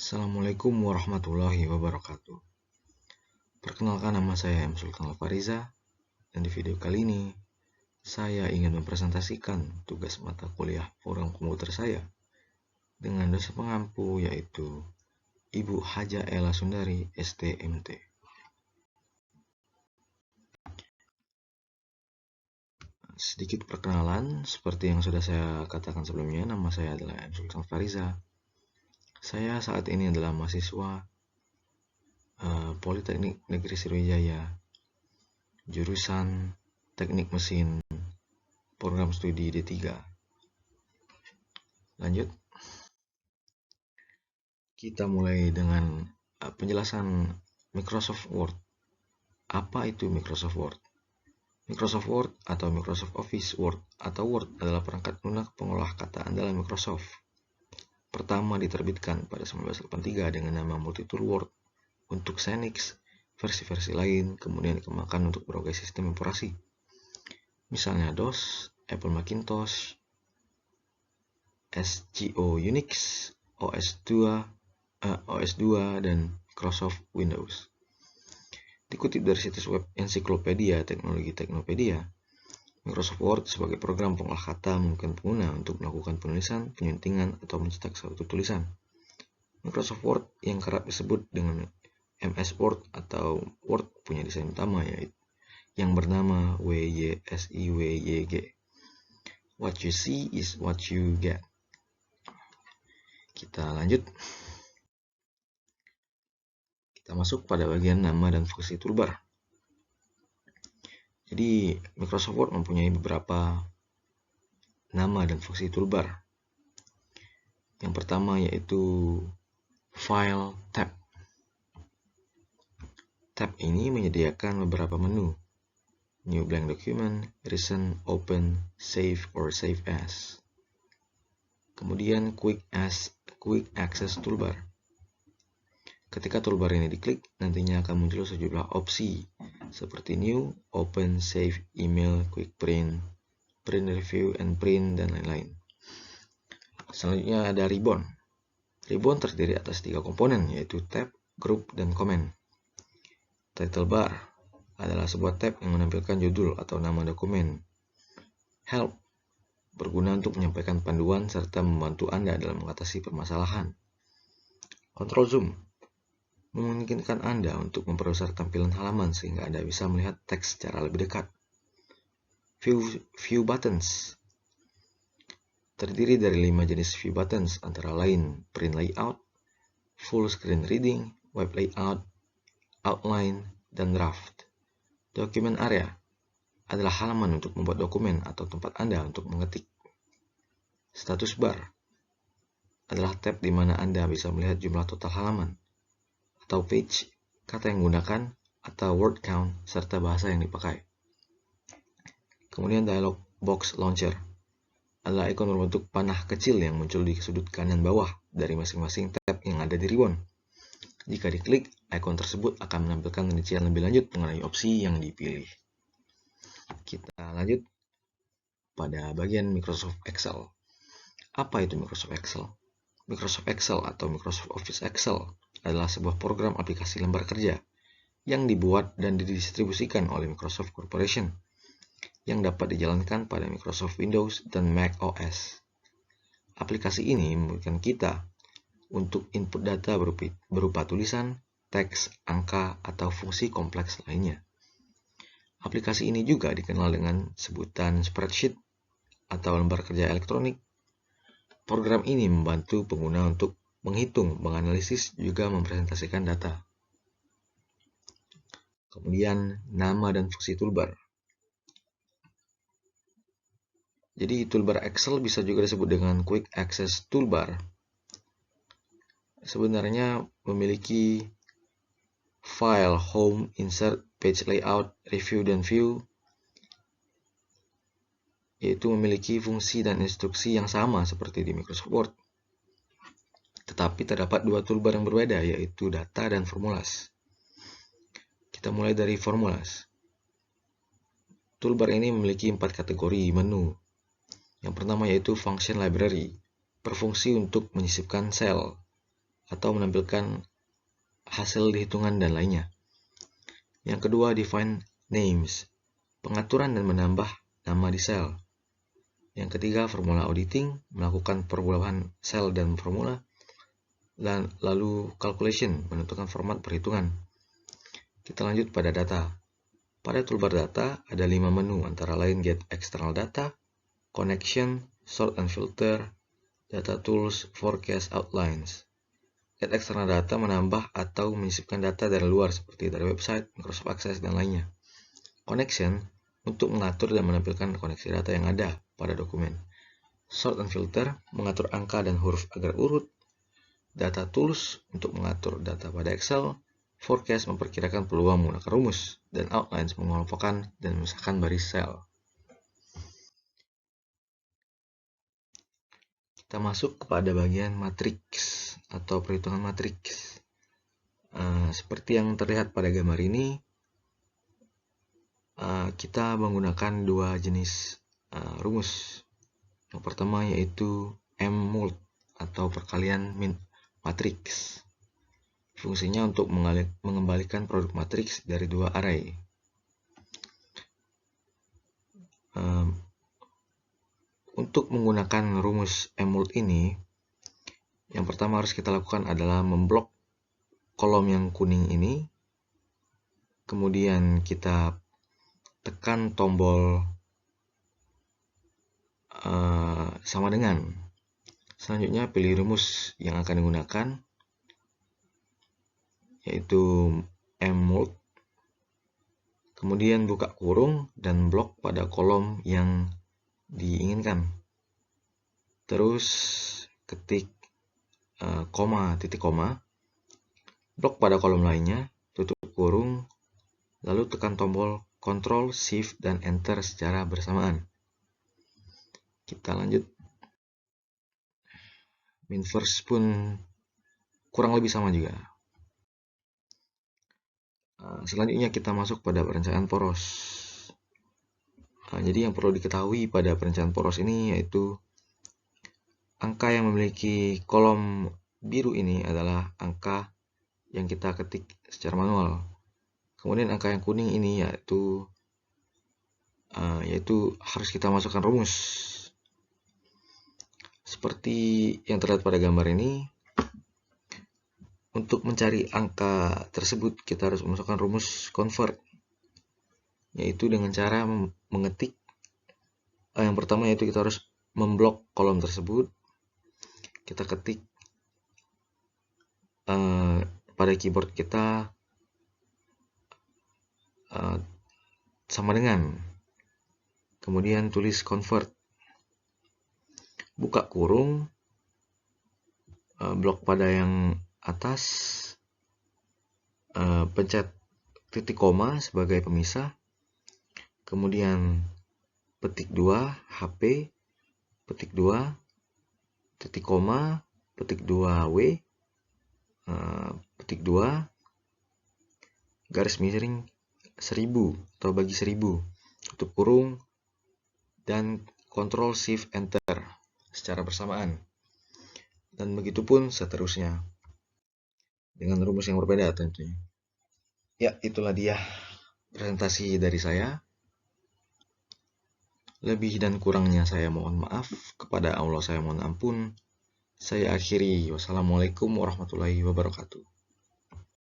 Assalamualaikum warahmatullahi wabarakatuh. Perkenalkan, nama saya M. Sultan Alfariza, dan di video kali ini saya ingin mempresentasikan tugas mata kuliah program komputer saya dengan dosen pengampu, yaitu Ibu Haja Ella Sundari, STMT. Sedikit perkenalan, seperti yang sudah saya katakan sebelumnya, nama saya adalah M. Sultan Alfariza. Saya saat ini adalah mahasiswa Politeknik Negeri Sriwijaya, jurusan Teknik Mesin, program studi D3. Lanjut, kita mulai dengan penjelasan Microsoft Word. Apa itu Microsoft Word? Microsoft Word atau Microsoft Office Word atau Word adalah perangkat lunak pengolah kata andalan Microsoft. Pertama diterbitkan pada 1983 dengan nama Multitool Word untuk Xenix, versi-versi lain kemudian dikembangkan untuk berbagai sistem operasi. Misalnya DOS, Apple Macintosh, SGO Unix, OS2 dan Microsoft Windows. Dikutip dari situs web Ensiklopedia Teknologi Teknopedia, Microsoft Word sebagai program pengolah kata memungkinkan pengguna untuk melakukan penulisan, penyuntingan, atau mencetak suatu tulisan. Microsoft Word yang kerap disebut dengan MS Word atau Word punya desain utama yaitu yang bernama WYSIWYG. What you see is what you get. Kita lanjut. Kita masuk pada bagian nama dan fungsi toolbar. Jadi, Microsoft Word mempunyai beberapa nama dan fungsi toolbar. Yang pertama yaitu File tab. Tab ini menyediakan beberapa menu. New blank document, recent, open, save, or save as. Kemudian Quick Access Toolbar. Ketika toolbar ini diklik, nantinya akan muncul sejumlah opsi seperti New, Open, Save, Email, Quick Print, Print Review, and Print, dan lain-lain. Selanjutnya ada Ribbon. Ribbon terdiri atas 3 komponen, yaitu Tab, Group, dan Comment. Title Bar adalah sebuah tab yang menampilkan judul atau nama dokumen. Help berguna untuk menyampaikan panduan serta membantu Anda dalam mengatasi permasalahan. Control Zoom memungkinkan Anda untuk memperbesar tampilan halaman sehingga Anda bisa melihat teks secara lebih dekat. View Buttons terdiri dari 5 jenis view buttons, antara lain Print Layout, Full Screen Reading, Web Layout, Outline, dan Draft. Document Area adalah halaman untuk membuat dokumen atau tempat Anda untuk mengetik. Status Bar adalah tab di mana Anda bisa melihat jumlah total halaman atau page, kata yang digunakan, atau word count, serta bahasa yang dipakai. Kemudian Dialog Box Launcher adalah ikon berbentuk panah kecil yang muncul di sudut kanan bawah dari masing-masing tab yang ada di ribbon. Jika diklik, ikon tersebut akan menampilkan rincian lebih lanjut mengenai opsi yang dipilih. Kita lanjut pada bagian Microsoft Excel. Apa itu Microsoft Excel? Microsoft Excel atau Microsoft Office Excel adalah sebuah program aplikasi lembar kerja yang dibuat dan didistribusikan oleh Microsoft Corporation yang dapat dijalankan pada Microsoft Windows dan Mac OS. Aplikasi ini memungkinkan kita untuk input data berupa tulisan, teks, angka, atau fungsi kompleks lainnya. Aplikasi ini juga dikenal dengan sebutan spreadsheet atau lembar kerja elektronik. Program ini membantu pengguna untuk menghitung, menganalisis, juga mempresentasikan data. Kemudian, nama dan fungsi toolbar. Jadi, toolbar Excel bisa juga disebut dengan Quick Access Toolbar. Sebenarnya memiliki file, home, insert, page layout, review, dan view, yaitu memiliki fungsi dan instruksi yang sama seperti di Microsoft Word. Tetapi terdapat 2 toolbar yang berbeda, yaitu data dan formulas. Kita mulai dari formulas. Toolbar ini memiliki 4 kategori menu. Yang pertama yaitu Function Library, berfungsi untuk menyisipkan sel. atau menampilkan hasil hitungan dan lainnya. Yang kedua, define names, pengaturan dan menambah nama di sel. Yang ketiga, formula auditing, melakukan perubahan sel dan formula. Dan lalu calculation, menentukan format perhitungan. Kita lanjut pada data. Pada toolbar data ada 5 menu, antara lain get external data, connection, sort and filter, data tools, forecast, outlines. Get external data menambah atau menyisipkan data dari luar seperti dari website, Microsoft Access, dan lainnya. Connection untuk mengatur dan menampilkan koneksi data yang ada pada dokumen. Sort and filter mengatur angka dan huruf agar urut. Data tools untuk mengatur data pada Excel. Forecast memperkirakan peluang menggunakan rumus, dan outlines mengelompokkan dan memisahkan baris sel. Kita masuk kepada bagian matriks atau perhitungan matriks. Seperti yang terlihat pada gambar ini, kita menggunakan dua jenis rumus. Yang pertama yaitu M-mult atau perkalian matriks. Fungsinya untuk mengembalikan produk matriks dari dua array. Untuk menggunakan rumus M-mult ini, yang pertama harus kita lakukan adalah memblok kolom yang kuning ini. Kemudian kita tekan tombol sama dengan. Selanjutnya pilih rumus yang akan digunakan, yaitu M-mult. Kemudian buka kurung dan blok pada kolom yang diinginkan. Terus ketik titik koma, blok pada kolom lainnya, tutup kurung, lalu tekan tombol Ctrl, Shift, dan Enter secara bersamaan. Kita lanjut. Minverse pun kurang lebih sama juga. Selanjutnya kita masuk pada perencanaan poros. Jadi yang perlu diketahui pada perencanaan poros ini yaitu angka yang memiliki kolom biru ini adalah angka yang kita ketik secara manual. Kemudian angka yang kuning ini yaitu harus kita masukkan rumus. Seperti yang terlihat pada gambar ini, untuk mencari angka tersebut kita harus memasukkan rumus convert, yaitu dengan cara mengetik. Yang pertama yaitu kita harus memblok kolom tersebut. Kita ketik pada keyboard kita sama dengan, kemudian tulis convert, buka kurung, blok pada yang atas, pencet titik koma sebagai pemisah, kemudian petik 2 HP, petik 2 titik koma, petik 2 W, petik 2 garis miring 1000 atau bagi 1000, tutup kurung, dan Ctrl Shift Enter secara bersamaan. Dan begitupun seterusnya dengan rumus yang berbeda tentunya. Ya, itulah dia presentasi dari saya. Lebih dan kurangnya saya mohon maaf, kepada Allah saya mohon ampun. Saya akhiri. Wassalamualaikum warahmatullahi wabarakatuh.